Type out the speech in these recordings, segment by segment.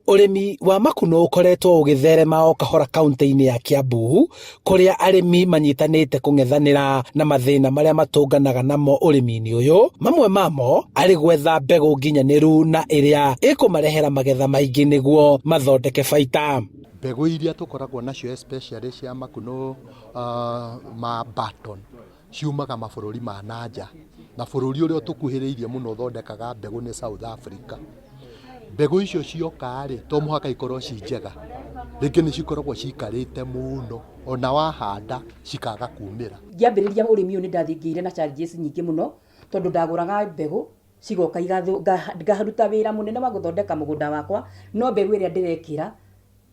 Urimi wa makunũ ukoretwo ugitherema o kahora kaunti-inĩ ya Kiambu, kuria arimi manyitanĩte kung'ethanĩra na mathĩna maria matũnganaga namo urimi-inĩ uyu. Mamwe mamo ari gwetha mbegũ nginyanĩru na iria ikumarehera magetha maingĩ niguo mathondeke baita. Mbegũ iria tukoragwo nacio especially cia makunũ ma Barton ciumaga mabũrũri ma nanja, na bũrũri ũrĩa tukuhĩrĩirie mũno uthondekaga mbegũ ni South Africa. Mbegũ icio cioka rĩ to mũhaka ikorwo ci njega, rĩngĩ nĩ cikoragwo cikarĩte mũno, ona wahanda cikaga kumĩra. Ngĩambĩrĩria ũrĩmi ũyũ nĩ ndathingĩire na challenges nyingĩ mũno, tondũ ndagũraga mbegũ cigoka ngaruta wĩra mũnene wa gũthondeka mũgũnda wakwa, no mbegũ ĩrĩa ndĩrekĩra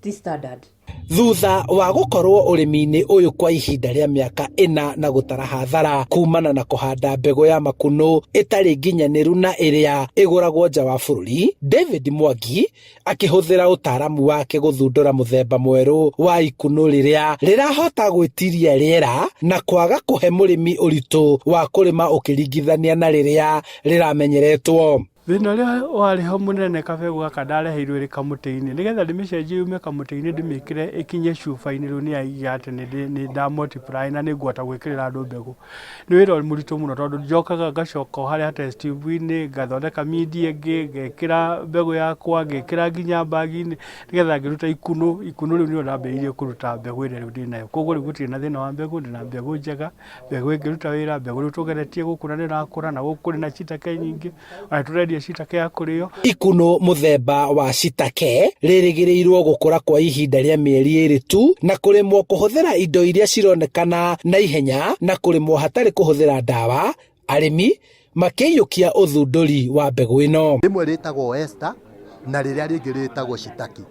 ti standard. Thutha wa gukorwo urimi-inĩ uyu kwa ihinda rĩa miaka 4 na gutara hathara kumana na kuhanda mbegũ ya makunũ itari nginyaniru na iria iguragwo nja wa bũrũri, David Mwangi akihuthira utaramu wake guthundura muthemba mweru wa ikunũ riria rirahota gwitiria riera na kwaga kuhe murimi uritu wa kurima ukiringithania na riria riramenyeretwo. Thina ria wariho munene kabegũ gaka ndareheirwo ri kamũtĩ-inĩ nigetha ndĩmĩcenjie yume kamũtĩ-inĩ ndĩmĩkĩre ikinye cuba-inĩ rĩu nĩ yaiga atĩ nĩ nda multiply na nĩ ngũhota gwĩkĩrĩra andũ mbegũ. Nĩ wĩra mũritũ mũno tondũ njokaga ngacoka harĩa test tube-inĩ ngathondeka media ĩngĩ ngekĩra mbegũ yakwa ngekĩra nginya bag-inĩ nigetha ngĩruta ikunũ rĩu nĩyo ndambĩrĩirie kũruta mbegũ ĩrĩa rĩu ndĩnayo. Koguo rĩu gũtirĩ na thĩna wa mbegũ, ndĩna mbegũ njega, mbegũ ĩngĩruta wĩra, mbegũ rĩu tũgeretie gũkũ na nĩrakũra na gũkũ na citake nyingĩ na tũrendia citake ya kũrĩo. Ikunũ muthemba wa citake rĩrĩgĩrĩirwo gũkũra kwa ihinda rĩa mĩeri 2 tu na kũrĩmwo kũhũthĩra indo iria cironekana na ihenya na kũrĩmwo hatarĩ kũhũthĩra ndawa. Arĩmi makĩiyũkia ũthundũri wa mbegũ ĩno. Rĩmwe rĩtagwo Esther na rĩrĩa rĩngĩ rĩtagwo Shitaki,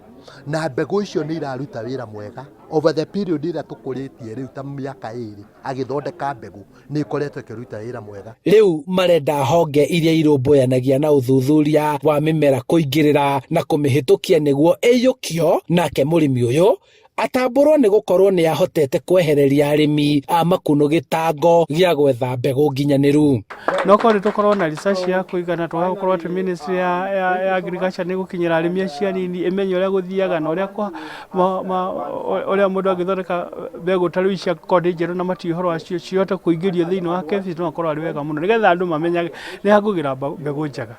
na mbegũ icio nĩ iraruta wĩra mwega over the period ĩrĩa tũkũrĩtie rĩu ta mĩaka 2 agĩthondeka mbegũ nĩ ikoretwo ĩkĩruta wĩra mwega. Rĩu marenda honge iria irũmbũyanagia na ũthuthuria wa mĩmera kũingĩrĩra na kũmĩhĩtũkia nĩguo ĩiyũkio, nake mũrĩmi ũyũ atambũrwo nĩ gũkorwo nĩ ahotete kwehereria arĩmi a makunũ gĩtango gĩa gwetha mbegũ nginyanĩru. No korwo tũkorwo na research ya kũigana tũgakorwo atĩ ministry ya agriculture nĩ gũkinyĩra arĩmi acio anini ĩmenye ũrĩa gũthiaga na ũrĩa mũndũ angĩthondeka mbegũ ta rĩu cia kondi njerũ na matiĩ ũhoro wacio cihote kũingĩrio thĩinĩ wa KEBS no akorwo arĩ wega mũno nĩgetha andũ mamenyage nĩ hakũgĩra mbegũ njega.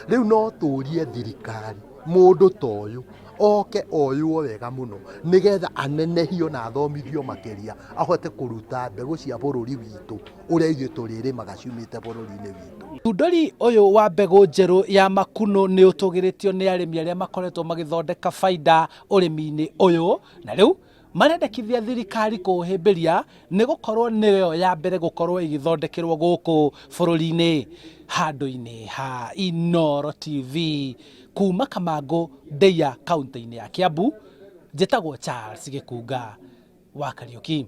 Rĩu no tũrie thirikari mũndũ ta ũyũ oke oywo wega mũno nigetha anenehio na athomithio makĩria ahote kũruta mbegũ cia bũrũri witũ ũrĩa ithuĩ tũrĩrĩmaga ciumĩte bũrũri-inĩ witũ. Ũthundũri ũyũ wa mbegũ njerũ ya makunũ nĩ ũtũgĩrĩtio nĩ arĩmi arĩa makoretwo magĩthondeka baida ũrĩmi-inĩ ũyũ, na rĩu marendekithia thirikari kũũhĩmbĩria nĩ gũkorwo nĩyo ya mbere gũkorwo igĩthondekerwo gũkũ bũrũri-inĩ. Handũ-inĩ ha Inooro TV kuma Kamangũ, Ndeia, kaunti-inĩ ya Kiambu, njĩtagwo Charles Gĩkunga wa Kariuki.